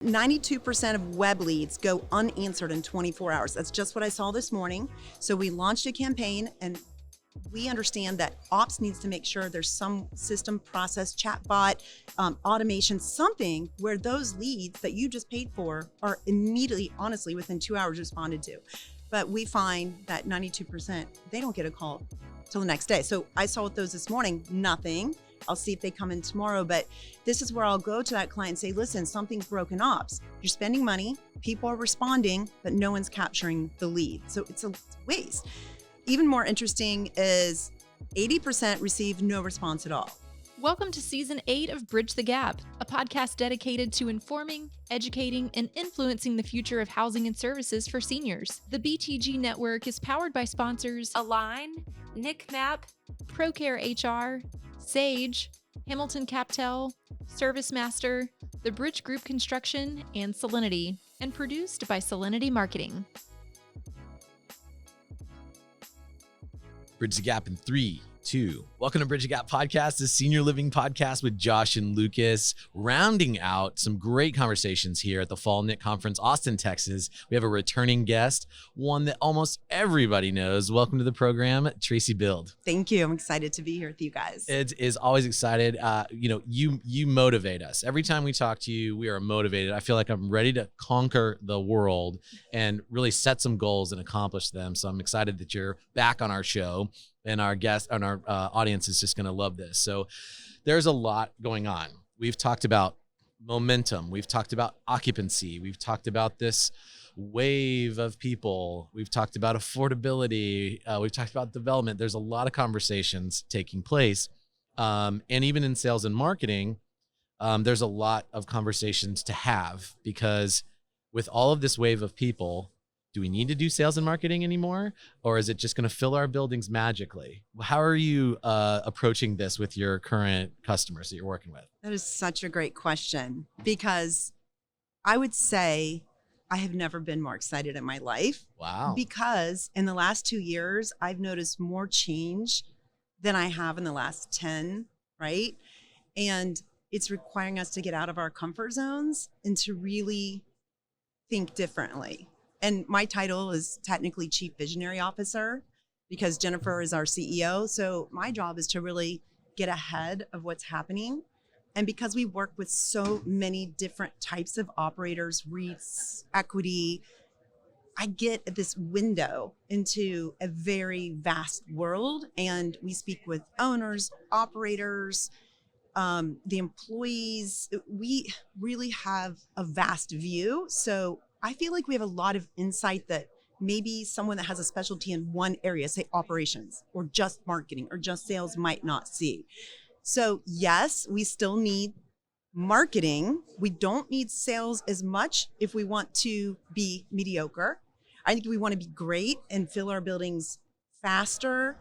92% of web leads go unanswered in 24 hours. That's just what I saw this morning. So we launched a campaign, and we understand that ops needs to make sure there's some system, process, chatbot, automation, something where those leads that you just paid for are immediately, honestly, within 2 hours responded to. But we find that 92%, they don't get a call till the next day. So I saw with those this morning, nothing. I'll see if they come in tomorrow, but this is where I'll go to that client and say, listen, something's broken ops. You're spending money, people are responding, but no one's capturing the lead. So it's a waste. Even more interesting is 80% receive no response at all. Welcome to Season 8 of Bridge the Gap, a podcast dedicated to informing, educating, and influencing the future of housing and services for seniors. The BTG network is powered by sponsors Align, NICMAP, ProCare HR, Sage, Hamilton Captel, ServiceMaster, The Bridge Group Construction, and Solinity, and produced by Solinity Marketing. Bridge the Gap in 3, 2. Welcome to Bridge the Gap Podcast, the senior living podcast with Josh and Lucas, rounding out some great conversations here at the Fall NIC Conference, Austin, Texas. We have a returning guest, one that almost everybody knows. Welcome to the program, Traci Bild. Thank you. I'm excited to be here with you guys. It is always excited. You motivate us. Every time we talk to you, we are motivated. I feel like I'm ready to conquer the world and really set some goals and accomplish them. So I'm excited that you're back on our show. And our guest and our audience is just going to love this. So there's a lot going on. We've talked about momentum. We've talked about occupancy. We've talked about this wave of people. We've talked about affordability. We've talked about development. There's a lot of conversations taking place. And even in sales and marketing, there's a lot of conversations to have, because with all of this wave of people, do we need to do sales and marketing anymore? Or is it just going to fill our buildings magically? How are you approaching this with your current customers that you're working with? That is such a great question, because I would say I have never been more excited in my life. Wow. Because in the last 2 years, I've noticed more change than I have in the last 10, right? And it's requiring us to get out of our comfort zones and to really think differently. And my title is technically Chief Visionary Officer, because Jennifer is our CEO. So my job is to really get ahead of what's happening. And because we work with so many different types of operators, REITs, equity, I get this window into a very vast world. And we speak with owners, operators, the employees. We really have a vast view. So I feel like we have a lot of insight that maybe someone that has a specialty in one area, say operations or just marketing or just sales, might not see. So yes, we still need marketing. We don't need sales as much if we want to be mediocre. I think we want to be great and fill our buildings faster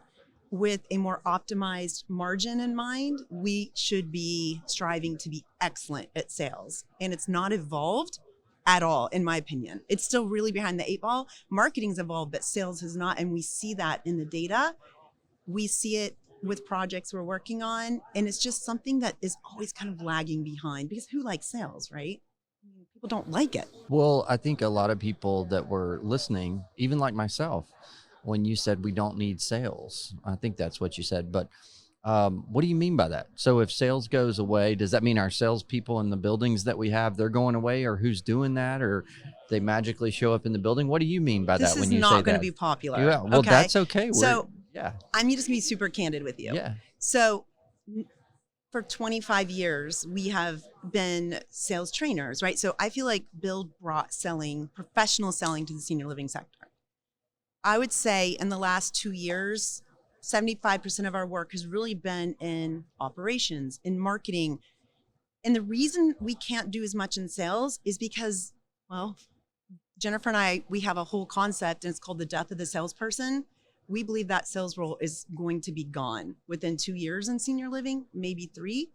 with a more optimized margin in mind. We should be striving to be excellent at sales, and it's not evolved at all, in my opinion. It's still really behind the 8 ball. Marketing's evolved, but sales has not. And we see that in the data. We see it with projects we're working on. And it's just something that is always kind of lagging behind, because who likes sales, right? People don't like it. Well, I think a lot of people that were listening, even like myself, when you said we don't need sales, I think that's what you said. But what do you mean by that? So if sales goes away, does that mean our salespeople in the buildings that we have, they're going away, or who's doing that, or they magically show up in the building? What do you mean by that when you say that? This is not going to be popular. Yeah, well, okay? That's okay. I'm just going to be super candid with you. Yeah. So for 25 years, we have been sales trainers, right? So I feel like Bild brought professional selling to the senior living sector. I would say in the last 2 years, 75% of our work has really been in operations, in marketing. And the reason we can't do as much in sales is because, well, Jennifer and I, we have a whole concept, and it's called the death of the salesperson. We believe that sales role is going to be gone within 2 years in senior living, maybe 3.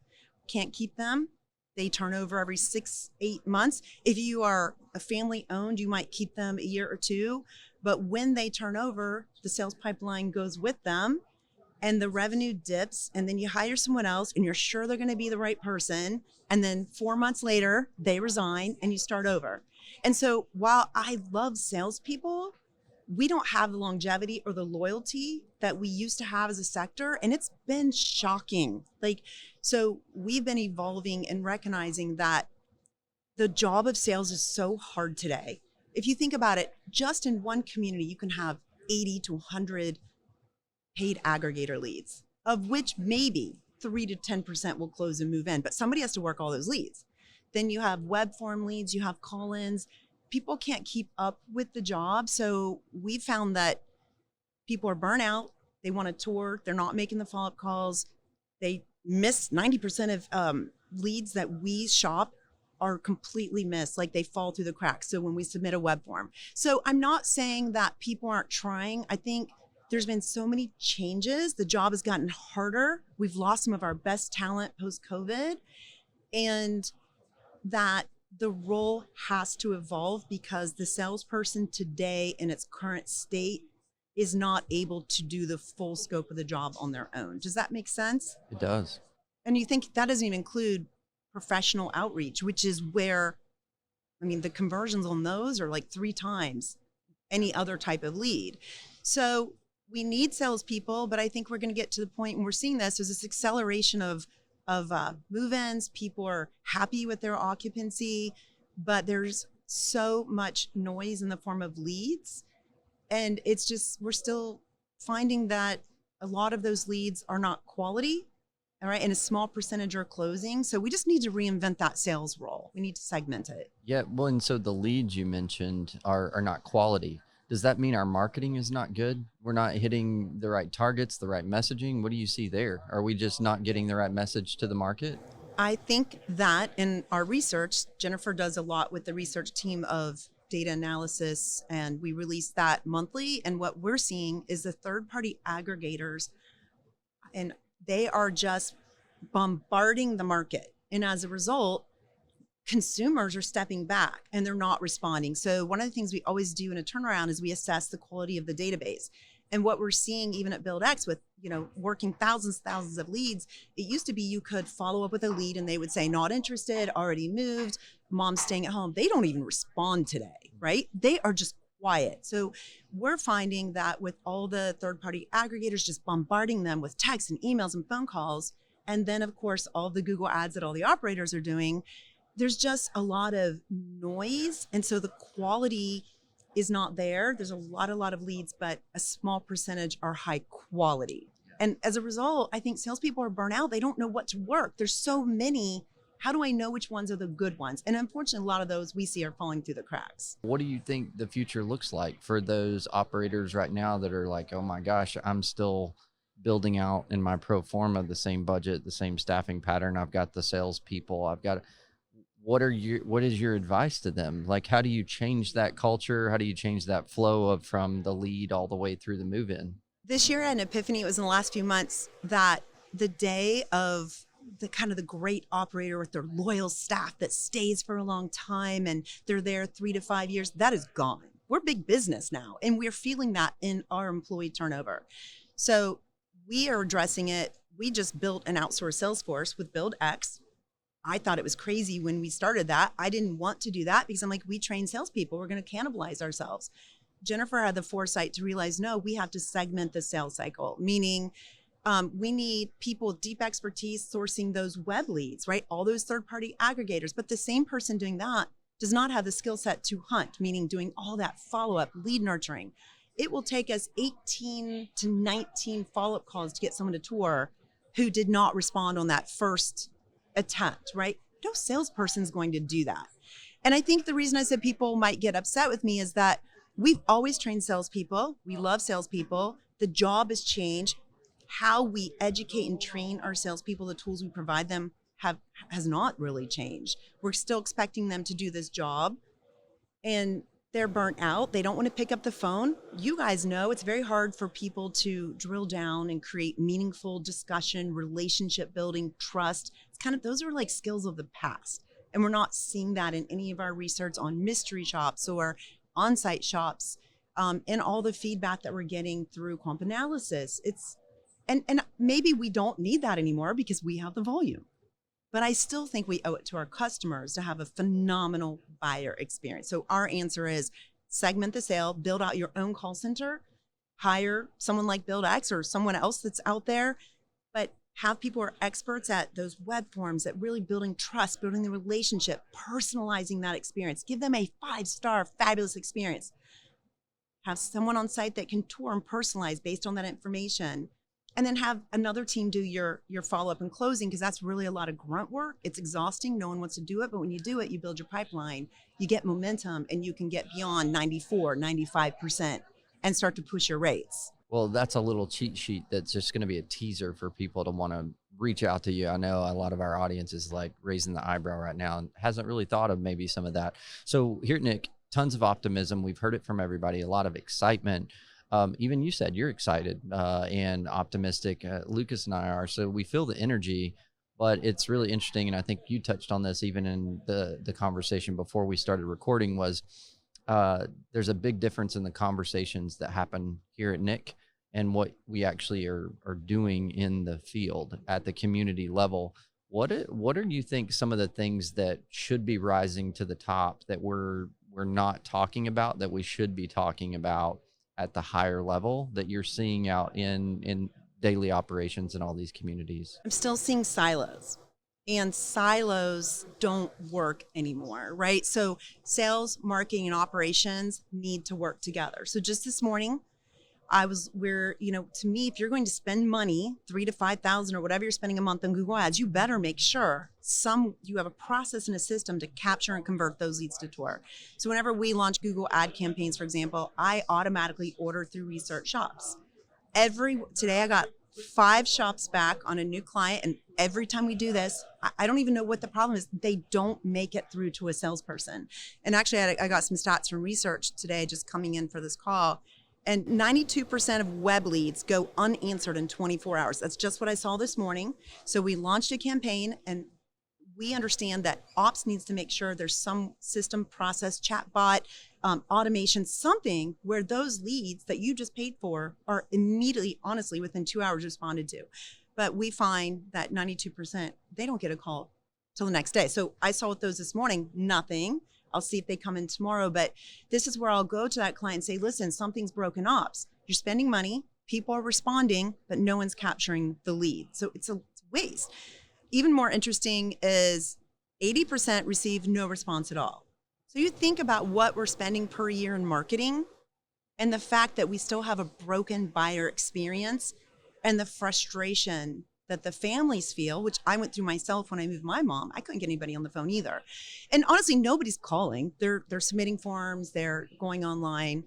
Can't keep them. They turn over every 6-8 months. If you are a family owned, you might keep them a year or 2. But when they turn over, the sales pipeline goes with them. and the revenue dips, and then you hire someone else and you're sure they're going to be the right person. And then 4 months later, they resign and you start over. And so while I love salespeople, we don't have the longevity or the loyalty that we used to have as a sector. And it's been shocking. So we've been evolving and recognizing that the job of sales is so hard today. If you think about it, just in one community, you can have 80 to 100 paid aggregator leads, of which maybe 3 to 10% will close and move in, but somebody has to work all those leads. Then you have web form leads, you have call-ins. People can't keep up with the job. So we found that people are burnt out. They want to tour. They're not making the follow-up calls. They miss 90% of leads that we shop are completely missed, like they fall through the cracks. So when we submit a web form. So I'm not saying that people aren't trying. I think there's been so many changes. The job has gotten harder. We've lost some of our best talent post-COVID, and that the role has to evolve because the salesperson today in its current state is not able to do the full scope of the job on their own. Does that make sense? It does. And you think that doesn't even include professional outreach, which is where, I mean, the conversions on those are like 3 times any other type of lead. So we need salespeople, but I think we're going to get to the point, and we're seeing this, there's this acceleration of move-ins. People are happy with their occupancy, but there's so much noise in the form of leads. And it's just, we're still finding that a lot of those leads are not quality, all right, and a small percentage are closing. So we just need to reinvent that sales role. We need to segment it. Yeah, well, and so the leads you mentioned are not quality. Does that mean our marketing is not good? We're not hitting the right targets, the right messaging? What do you see there? Are we just not getting the right message to the market? I think that in our research, Jennifer does a lot with the research team of data analysis, and we release that monthly. And what we're seeing is the third-party aggregators, and they are just bombarding the market. And as a result, consumers are stepping back and they're not responding. So one of the things we always do in a turnaround is we assess the quality of the database. And what we're seeing even at Bild X with, working thousands of leads, it used to be you could follow up with a lead and they would say, not interested, already moved, mom's staying at home. They don't even respond today, right? They are just quiet. So we're finding that with all the third-party aggregators just bombarding them with texts and emails and phone calls, and then of course all the Google ads that all the operators are doing, there's just a lot of noise. And so the quality is not there. There's a lot of leads, but a small percentage are high quality. And as a result, I think salespeople are burnt out. They don't know what to work. There's so many. How do I know which ones are the good ones? And unfortunately, a lot of those we see are falling through the cracks. What do you think the future looks like for those operators right now that are like, oh my gosh, I'm still building out in my pro forma the same budget, the same staffing pattern. I've got the salespeople. I've got. What is your advice to them? Like, how do you change that culture? How do you change that flow of from the lead all the way through the move-in? This year, an epiphany, it was in the last few months, that the day of the kind of the great operator with their loyal staff that stays for a long time and they're there 3 to 5 years, that is gone. We're big business now, and we're feeling that in our employee turnover. So we are addressing it. We just built an outsourced sales force with Bild X. I thought it was crazy when we started that. I didn't want to do that because I'm like, we train salespeople. We're going to cannibalize ourselves. Jennifer had the foresight to realize, no, we have to segment the sales cycle, meaning we need people with deep expertise sourcing those web leads, right? All those third-party aggregators. But the same person doing that does not have the skill set to hunt, meaning doing all that follow-up lead nurturing. It will take us 18 to 19 follow-up calls to get someone to tour who did not respond on that first attempt, right? No salesperson's going to do that. And I think the reason I said people might get upset with me is that we've always trained salespeople. We love salespeople. The job has changed. How we educate and train our salespeople, the tools we provide them has not really changed. We're still expecting them to do this job, and they're burnt out. They don't want to pick up the phone. You guys know it's very hard for people to drill down and create meaningful discussion, relationship building, trust. It's kind of, those are like skills of the past. And we're not seeing that in any of our research on mystery shops or on-site shops, and all the feedback that we're getting through comp analysis. And maybe we don't need that anymore because we have the volume. But I still think we owe it to our customers to have a phenomenal buyer experience. So our answer is segment the sale, build out your own call center, hire someone like Bild X or someone else that's out there, but have people who are experts at those web forms, at really building trust, building the relationship, personalizing that experience. Give them a 5-star fabulous experience. Have someone on site that can tour and personalize based on that information. And then have another team do your follow-up and closing, because that's really a lot of grunt work. It's exhausting. No one wants to do it. But when you do it, you build your pipeline, you get momentum, and you can get beyond 94, 95% and start to push your rates. Well, that's a little cheat sheet that's just going to be a teaser for people to want to reach out to you. I know a lot of our audience is like raising the eyebrow right now and hasn't really thought of maybe some of that. So here, Nick, tons of optimism. We've heard it from everybody, a lot of excitement. Even you said you're excited and optimistic. Lucas and I are. So we feel the energy, but it's really interesting. And I think you touched on this even in the conversation before we started recording was there's a big difference in the conversations that happen here at Nick and what we actually are doing in the field at the community level. What do you think some of the things that should be rising to the top that we're not talking about that we should be talking about at the higher level that you're seeing out in daily operations in all these communities? I'm still seeing silos, and silos don't work anymore, right? So sales, marketing, and operations need to work together. So just this morning, to me, if you're going to spend money, $3,000 to $5,000 or whatever you're spending a month on Google Ads, you better make sure you have a process and a system to capture and convert those leads to tour. So whenever we launch Google ad campaigns, for example, I automatically order through research shops. Today I got 5 shops back on a new client, and every time we do this, I don't even know what the problem is. They don't make it through to a salesperson. And actually, I got some stats from research today just coming in for this call. And 92% of web leads go unanswered in 24 hours. That's just what I saw this morning. So we launched a campaign, and we understand that ops needs to make sure there's some system, process, chatbot, automation, something where those leads that you just paid for are immediately, honestly, within 2 hours responded to. But we find that 92%, they don't get a call till the next day. So I saw with those this morning, nothing. I'll see if they come in tomorrow, but this is where I'll go to that client and say, listen, something's broken ops. You're spending money, people are responding, but no one's capturing the lead. So it's a waste. Even more interesting is 80% receive no response at all. So you think about what we're spending per year in marketing and the fact that we still have a broken buyer experience and the frustration that the families feel, which I went through myself when I moved my mom. I couldn't get anybody on the phone either. And honestly, nobody's calling. They're submitting forms, they're going online.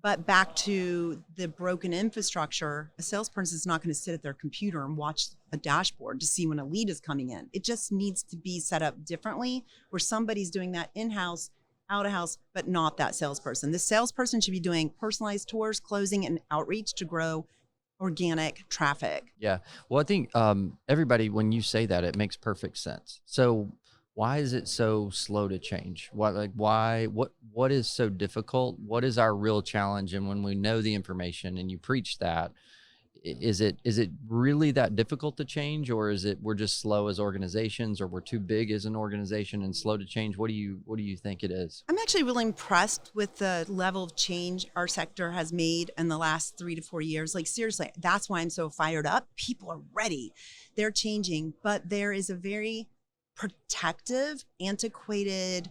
But back to the broken infrastructure, a salesperson is not going to sit at their computer and watch a dashboard to see when a lead is coming in. It just needs to be set up differently where somebody's doing that in-house, out-of-house, but not that salesperson. The salesperson should be doing personalized tours, closing, and outreach to grow organic traffic. Yeah. Well, I think everybody, when you say that, it makes perfect sense. So why is it so slow to change? What is so difficult? What is our real challenge? And when we know the information and you preach that, is it really that difficult to change, or is it we're just slow as organizations, or we're too big as an organization and slow to change? What do you think it is? I'm actually really impressed with the level of change our sector has made in the last 3 to 4 years. Like seriously, that's why I'm so fired up. People are ready. They're changing, but there is a very protective, antiquated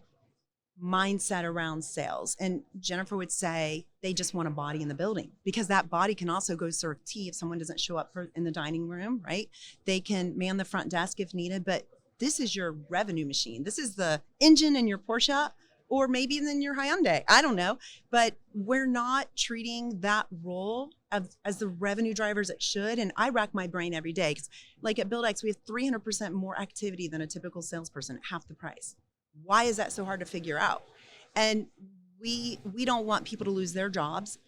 mindset around sales. And Jennifer would say they just want a body in the building, because that body can also go serve tea if someone doesn't show up in the dining room, right? They can man the front desk if needed, but this is your revenue machine. This is the engine in your Porsche, or maybe in your Hyundai. I don't know, but we're not treating that role as the revenue drivers it should. And I rack my brain every day, because like at Bild X, we have 300% more activity than a typical salesperson at half the price. Why is that so hard to figure out? And we don't want people to lose their jobs.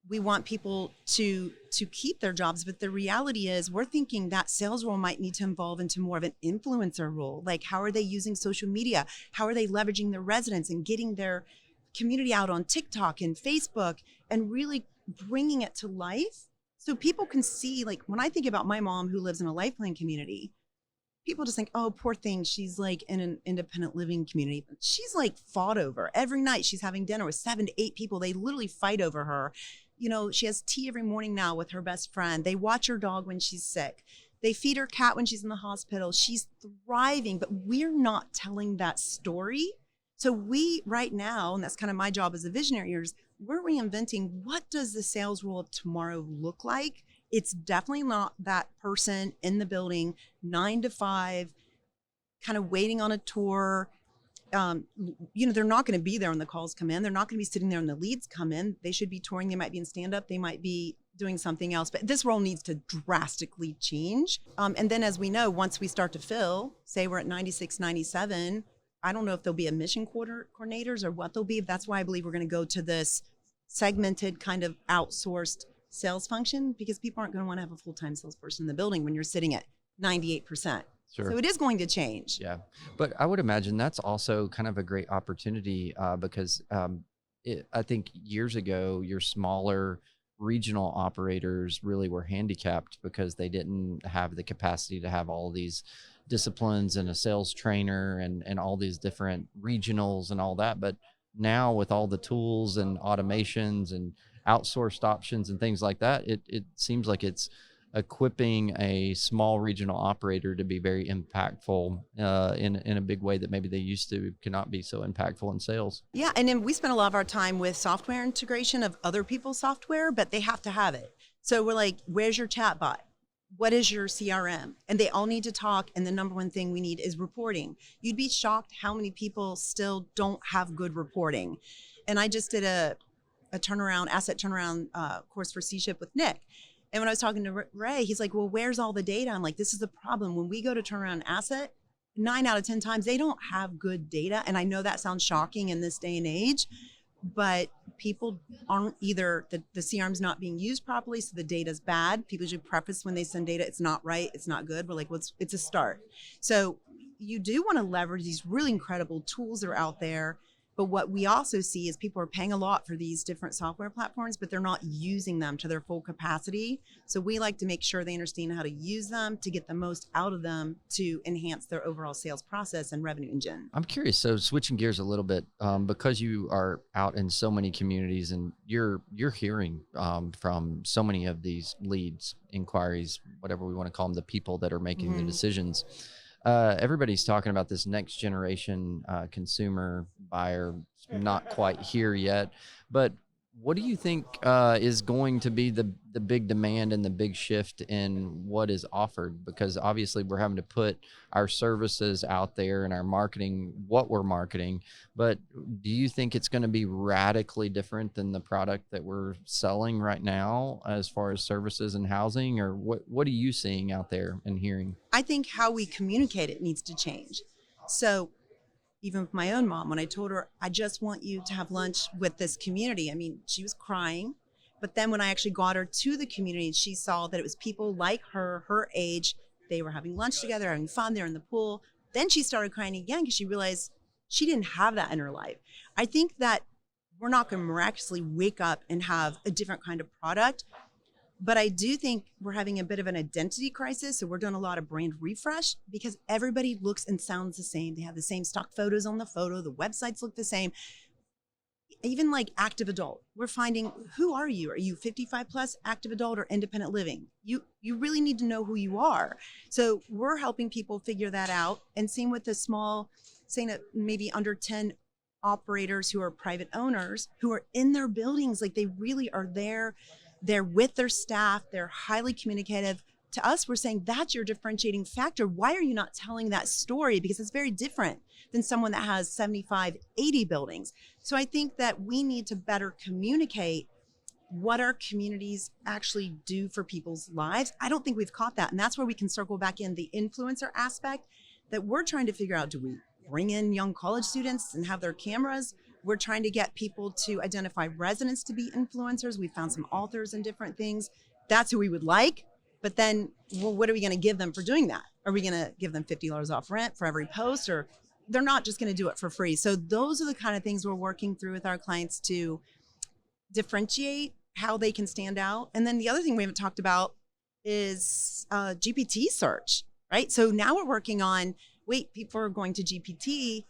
We want people to keep their jobs. But the reality is we're thinking that sales role might need to evolve into more of an influencer role. Like, how are they using social media? How are they leveraging their residents and getting their community out on TikTok and Facebook and really bringing it to life So people can see, like when I think about my mom who lives in a life plan community, people just think, oh, poor thing. She's like in an independent living community. She's like fought over every night. She's having dinner with 7 to 8 people. They literally fight over her. You know, she has tea every morning now with her best friend. They watch her dog when she's sick. They feed her cat when she's in the hospital. She's thriving, but we're not telling that story. So we right now, and that's kind of my job as a visionary, is we're reinventing what does the sales role of tomorrow look like? It's definitely not that person in the building, 9 to 5, kind of waiting on a tour. You know, they're not going to be there when the calls come in. They're not going to be sitting there when the leads come in. They should be touring. They might be in stand-up. They might be doing something else. But this role needs to drastically change. And then as we know, once we start to fill, say we're at 96, 97, I don't know if there'll be a mission coordinators or what they'll be. That's why I believe we're going to go to this segmented kind of outsourced sales function, because people aren't going to want to have a full-time salesperson in the building when you're sitting at 98%. Sure. So it is going to change. Yeah. But I would imagine that's also kind of a great opportunity because I think years ago, your smaller regional operators really were handicapped because they didn't have the capacity to have all these disciplines and a sales trainer and all these different regionals and all that. But now with all the tools and automations and outsourced options and things like that, it seems like it's equipping a small regional operator to be very impactful in a big way that maybe they used to cannot be so impactful in sales. Yeah, and then we spend a lot of our time with software integration of other people's software, but they have to have it. So we're like, where's your chatbot? What is your CRM? And they all need to talk. And the number one thing we need is reporting. You'd be shocked how many people still don't have good reporting. And I just did a asset turnaround course for C-Ship with Nick. And when I was talking to Ray, he's like, well, where's all the data? I'm like, this is the problem. When we go to turn around an asset, 9 out of 10 times, they don't have good data. And I know that sounds shocking in this day and age, but people aren't either, the CRM's not being used properly, so the data's bad. People should preface when they send data, it's not right, it's not good. We're like, well, it's a start. So you do want to leverage these really incredible tools that are out there. But what we also see is people are paying a lot for these different software platforms, but they're not using them to their full capacity. So we like to make sure they understand how to use them to get the most out of them to enhance their overall sales process and revenue engine. I'm curious. So switching gears a little bit, because you are out in so many communities and you're hearing from so many of these leads, inquiries, whatever we want to call them, the people that are making the decisions. Everybody's talking about this next generation consumer buyer, not quite here yet. But what do you think is going to be the big demand and the big shift in what is offered? Because obviously we're having to put our services out there and our marketing, what we're marketing. But do you think it's going to be radically different than the product that we're selling right now as far as services and housing? Or what are you seeing out there and hearing? I think how we communicate it needs to change. So even with my own mom, when I told her, I just want you to have lunch with this community, I mean, she was crying. But then when I actually got her to the community, she saw that it was people like her age. They were having lunch together, having fun. They're in the pool. Then she started crying again because she realized she didn't have that in her life. I think that we're not going to miraculously wake up and have a different kind of product. But I do think we're having a bit of an identity crisis. So we're doing a lot of brand refresh because everybody looks and sounds the same. They have the same stock photos on the photo. The websites look the same. Even like active adult, we're finding, who are you? Are you 55 plus, active adult, or independent living? You really need to know who you are. So we're helping people figure that out. And same with the small, saying that maybe under 10 operators who are private owners who are in their buildings, like they really are there. They're with their staff. They're highly communicative. To us, we're saying that's your differentiating factor. Why are you not telling that story? Because it's very different than someone that has 75, 80 buildings. So I think that we need to better communicate what our communities actually do for people's lives. I don't think we've caught that. And that's where we can circle back in the influencer aspect that we're trying to figure out. Do we bring in young college students and have their cameras? We're trying to get people to identify residents to be influencers. We found some authors and different things. That's who we would like. But then, well, what are we going to give them for doing that? Are we going to give them $50 off rent for every post? Or they're not just going to do it for free. So those are the kind of things we're working through with our clients to differentiate how they can stand out. And then the other thing we haven't talked about is GPT search, right? So now we're working on, wait, people are going to GPT.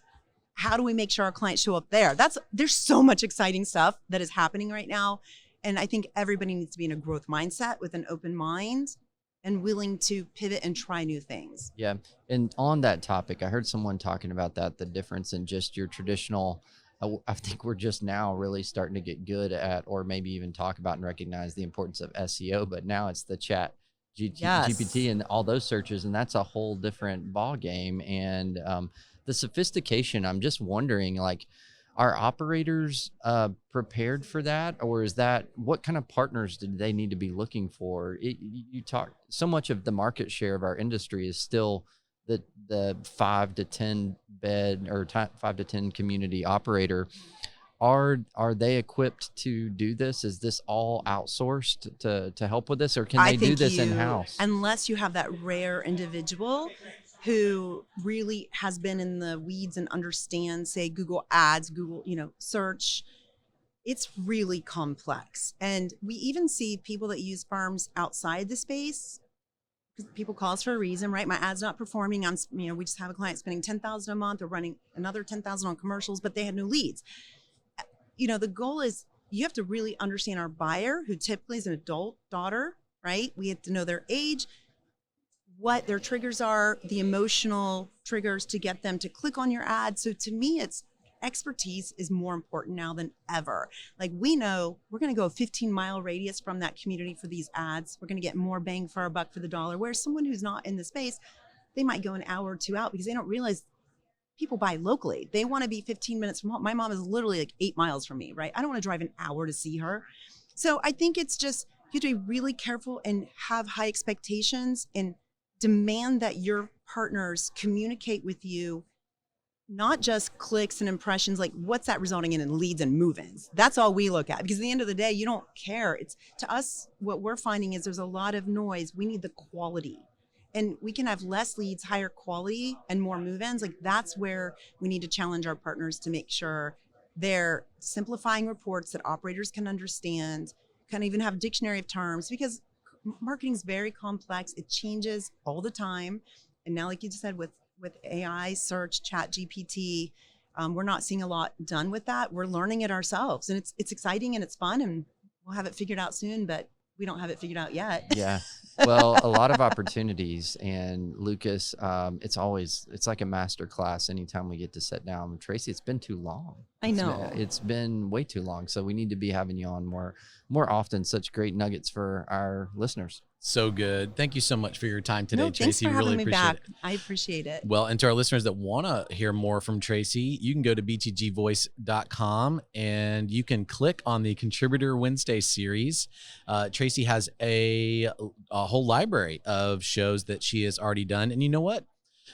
How do we make sure our clients show up there? There's so much exciting stuff that is happening right now. And I think everybody needs to be in a growth mindset with an open mind and willing to pivot and try new things. Yeah. And on that topic, I heard someone talking about that, the difference in just your traditional, I think we're just now really starting to get good at, or maybe even talk about and recognize the importance of SEO, but now it's the GPT and all those searches. And that's a whole different ball game. And the sophistication, I'm just wondering, like, are operators prepared for that? Or is that, what kind of partners do they need to be looking for? You talk, so much of the market share of our industry is still the 5 to 10 bed or 5 to 10 community operator. Are they equipped to do this? Is this all outsourced to help with this, or can they do this in-house? Unless you have that rare individual who really has been in the weeds and understands, say, Google Ads, Google, search, it's really complex. And we even see people that use firms outside the space. People call us for a reason, right? My ad's not performing. We just have a client spending $10,000 a month or running another $10,000 on commercials, but they had no leads. The goal is you have to really understand our buyer, who typically is an adult daughter, right? We have to know their age, what their triggers are, the emotional triggers to get them to click on your ad. So to me, it's expertise is more important now than ever. Like, we know we're going to go a 15-mile radius from that community for these ads. We're going to get more bang for our buck for the dollar. Whereas someone who's not in the space, they might go an hour or two out because they don't realize people buy locally. They want to be 15 minutes from home. My mom is literally like 8 miles from me, right? I don't want to drive an hour to see her. So I think it's just, you have to be really careful and have high expectations and demand that your partners communicate with you, not just clicks and impressions, like what's that resulting in leads and move-ins. That's all we look at, because at the end of the day, you don't care. It's, to us, what we're finding is there's a lot of noise. We need the quality. And we can have less leads, higher quality, and more move-ins. Like, that's where we need to challenge our partners to make sure they're simplifying reports that operators can understand, can even have a dictionary of terms, because marketing is very complex. It changes all the time. And now, like you just said, with AI, search, ChatGPT, we're not seeing a lot done with that. We're learning it ourselves, and it's exciting and it's fun, and we'll have it figured out soon, but we don't have it figured out yet. Yeah. Well, a lot of opportunities, and Lucas, it's like a master class anytime we get to sit down. Traci, it's been too long. I know. It's been way too long. So we need to be having you on more often. Such great nuggets for our listeners. So good. Thank you so much for your time today, Traci. Thanks for having really me appreciate back. it. I appreciate it. Well, and to our listeners that want to hear more from Traci, you can go to btgvoice.com and you can click on the Contributor Wednesday series. Traci has a whole library of shows that she has already done. And you know what?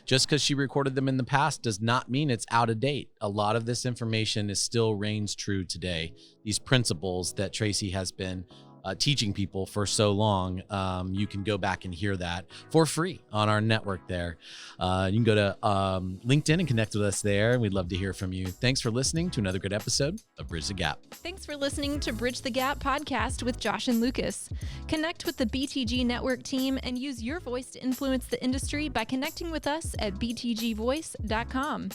Just because she recorded them in the past does not mean it's out of date. A lot of this information is still reigns true today. These principles that Traci has been teaching people for so long, you can go back and hear that for free on our network there. You can go to LinkedIn and connect with us there, and we'd love to hear from you. Thanks for listening to another good episode of Bridge the Gap. Thanks for listening to Bridge the Gap podcast with Josh and Lucas. Connect with the BTG Network team and use your voice to influence the industry by connecting with us at btgvoice.com.